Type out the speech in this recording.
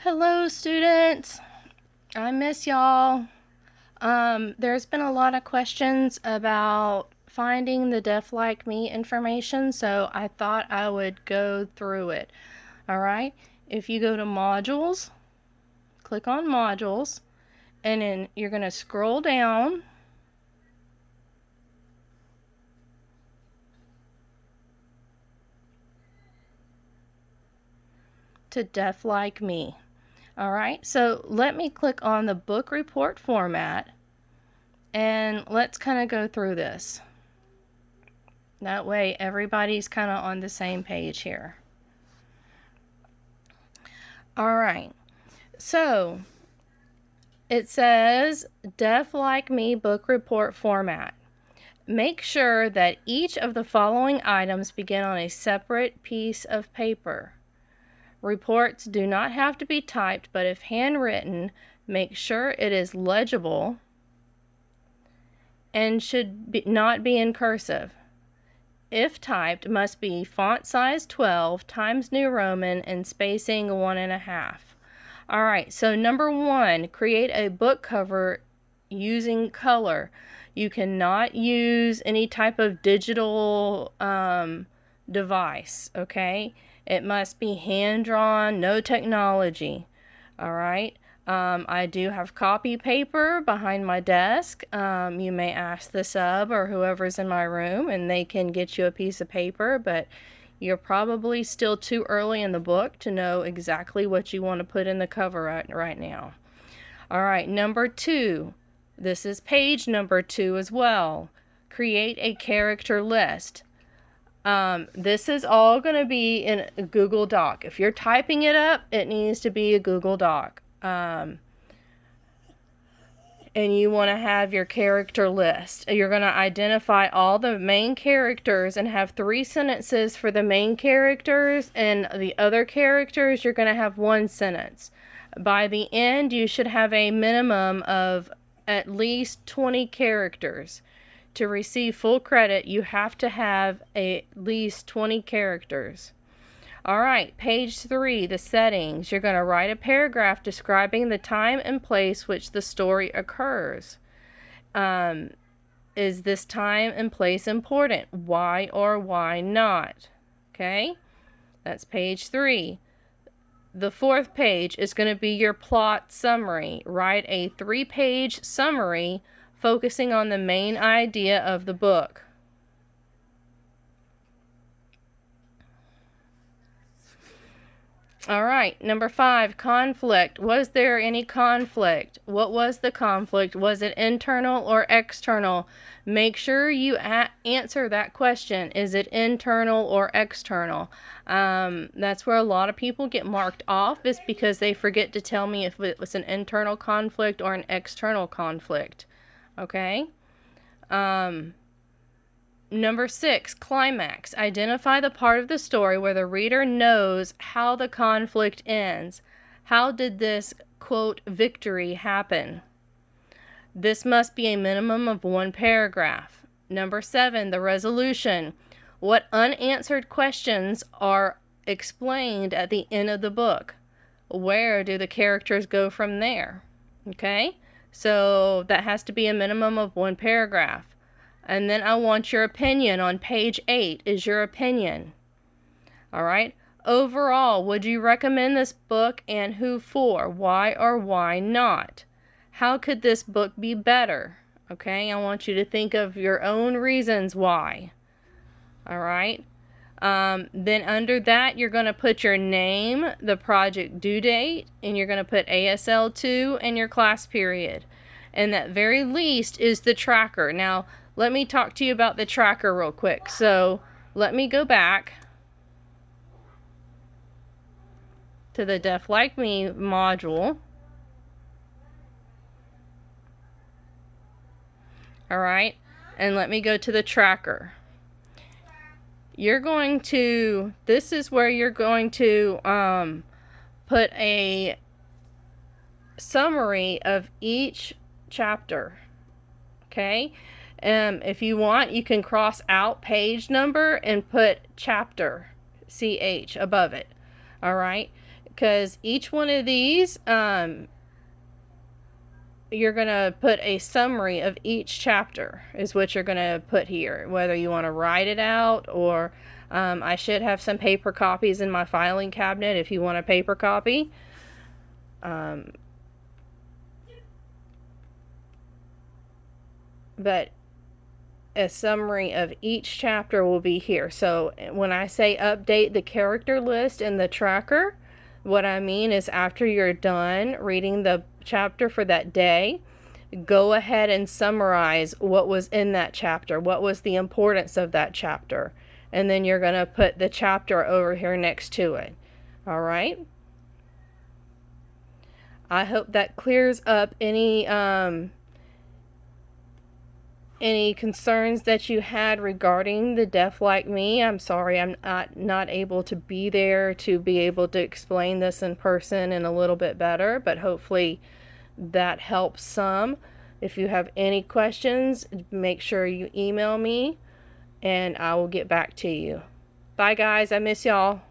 Hello, students. I miss y'all. There's been a lot of questions about finding the Deaf Like Me information, so I thought I would go through it. All right. If you go to modules, click on modules, and then you're going to scroll down to Deaf Like Me. All right. So let me click on the book report format, and let's kind of go through this. That way everybody's kind of on the same page here. All right. So it says Deaf Like Me book report format. Make sure that each of the following items begin on a separate piece of paper. Reports do not have to be typed, but if handwritten, make sure it is legible and not be in cursive. If typed, must be font size 12 times New Roman and spacing 1.5. All right, so number 1, create a book cover using color. You cannot use any type of digital device, okay? It must be hand-drawn, no technology. All right. I do have copy paper behind my desk. You may ask the sub or whoever's in my room and they can get you a piece of paper, but you're probably still too early in the book to know exactly what you want to put in the cover right now. All right, number 2. This is page number 2 as well. Create a character list. This is all going to be in a Google Doc. If you're typing it up, it needs to be a Google Doc. And you want to have your character list. You're going to identify all the main characters and have 3 sentences for the main characters, and the other characters you're going to have 1 sentence. By the end, you should have a minimum of at least 20 characters. To receive full credit, you have to have at least 20 characters. All right, page 3, the settings. You're going to write a paragraph describing the time and place which the story occurs. Is this time and place important? Why or why not? Okay, that's page 3. The 4th page is going to be your plot summary. Write a 3-page summary focusing on the main idea of the book. All right, number 5, conflict. Was there any conflict? What was the conflict? Was it internal or external? Make sure you answer that question. Is it internal or external? That's where a lot of people get marked off, is because they forget to tell me if it was an internal conflict or an external conflict. Okay? Number 6, climax. Identify the part of the story where the reader knows how the conflict ends. How did this, quote, victory happen? This must be a minimum of 1 paragraph. Number 7, the resolution. What unanswered questions are explained at the end of the book? Where do the characters go from there? Okay? So that has to be a minimum of 1 paragraph. And then I want your opinion on page 8 is your opinion. All right. Overall, would you recommend this book and who for? Why or why not? How could this book be better? Okay. I want you to think of your own reasons why. All right. Then under that, you're going to put your name, the project due date, and you're going to put ASL2 and your class period. And that very least is the tracker. Now, let me talk to you about the tracker real quick. So let me go back to the Deaf Like Me module. All right. And let me go to the tracker. You're going to, this is where you're going to put a summary of each chapter. Okay. If you want, you can cross out page number and put chapter, CH, above it. All right, because each one of these, you're going to put a summary of each chapter is what you're going to put here, whether you want to write it out or I should have some paper copies in my filing cabinet if you want a paper copy. But a summary of each chapter will be here. So when I say update the character list in the tracker, what I mean is after you're done reading the chapter for that day, go ahead and summarize what was in that chapter, what was the importance of that chapter, and then you're going to put the chapter over here next to it. All right? I hope that clears up any concerns that you had regarding the Deaf Like Me. I'm sorry I'm not able to be there to be able to explain this in person and a little bit better, but hopefully that helps some. If you have any questions, make sure you email me and I will get back to you. Bye guys, I miss y'all.